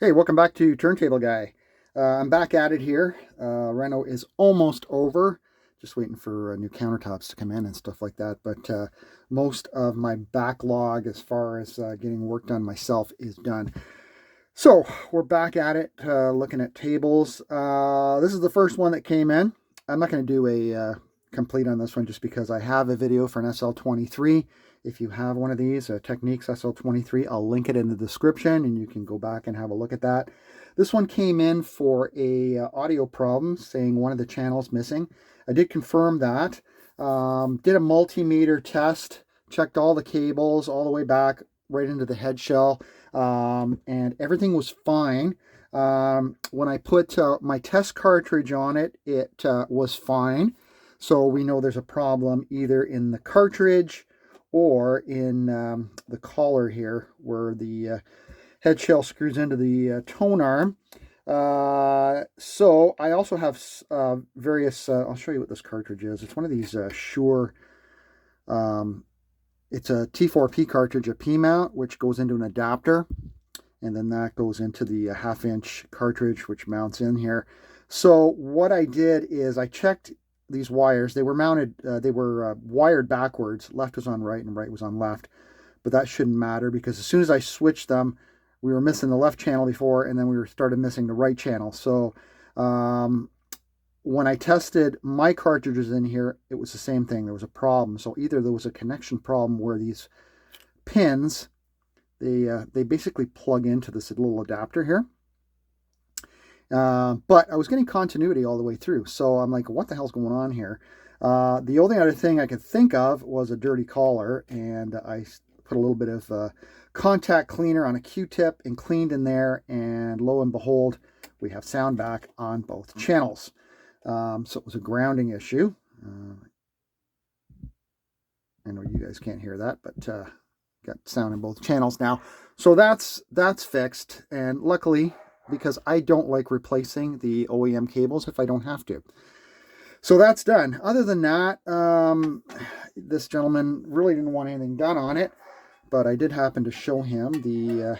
Hey, welcome back to Turntable Guy. I'm back at it here. Reno is almost over. Just waiting for new countertops to come in and stuff like that. But most of my backlog as far as getting work done myself is done. So we're back at it, looking at tables. This is the first one that came in. I'm not going to do a complete on this one just because I have a video for an SL23. If you have one of these, Technics SL23, I'll link it in the description and you can go back and have a look at that. This one came in for a audio problem saying one of the channels missing. I did confirm that. Did a multimeter test, checked all the cables all the way back right into the head shell, and everything was fine. When I put my test cartridge on it, it was fine. So we know there's a problem either in the cartridge or in the collar here where the head shell screws into the tone arm. So I also have various, I'll show you what this cartridge is. It's one of these Shure, it's a T4P cartridge, a P-mount, which goes into an adapter. And then that goes into the half-inch cartridge, which mounts in here. So what I did is I checked these wires. They were mounted, they were wired backwards. Left was on right and right was on left. But that shouldn't matter because as soon as I switched them, we were missing the left channel before and then we started missing the right channel. So when I tested my cartridges in here, it was the same thing. There was a problem. So either there was a connection problem where these pins, they basically plug into this little adapter here. But I was getting continuity all the way through. So I'm like, what the hell's going on here? The only other thing I could think of was a dirty collar, and I put a little bit of contact cleaner on a Q-tip and cleaned in there, and lo and behold, we have sound back on both channels. So it was a grounding issue. I know you guys can't hear that, but got sound in both channels now. So that's fixed, and luckily, because I don't like replacing the OEM cables if I don't have to. So that's done. Other than that, this gentleman really didn't want anything done on it, but I did happen to show him the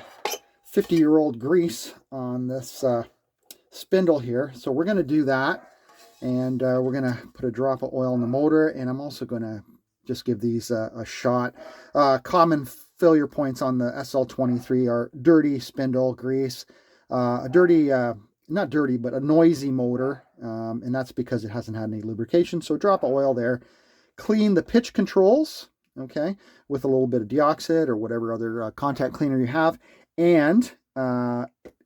50-year-old grease on this spindle here. So we're going to do that, and we're going to put a drop of oil in the motor, and I'm also going to just give these a shot. Common failure points on the SL23 are dirty spindle grease, a dirty, not dirty, but a noisy motor, and that's because it hasn't had any lubrication. So drop of oil there. Clean the pitch controls, okay, with a little bit of deoxit or whatever other contact cleaner you have, and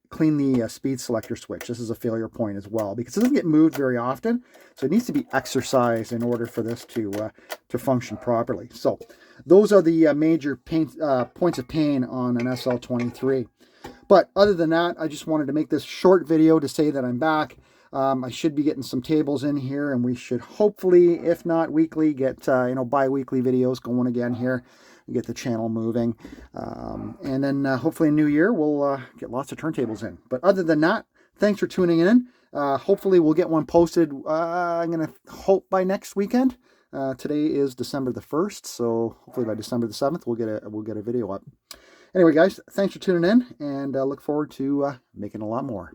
clean the speed selector switch. This is a failure point as well because it doesn't get moved very often, so it needs to be exercised in order for this to function properly. So those are the major points of pain on an SL23. But other than that, I just wanted to make this short video to say that I'm back. I should be getting some tables in here, and we should hopefully, if not weekly, get bi-weekly videos going again here. Get the channel moving, and then hopefully in New Year we'll get lots of turntables in. But other than that, thanks for tuning in. Hopefully we'll get one posted. I'm gonna hope by next weekend. Today is December the 1st, so hopefully by December the 7th we'll get a video up. Anyway, guys, thanks for tuning in, and look forward to making a lot more.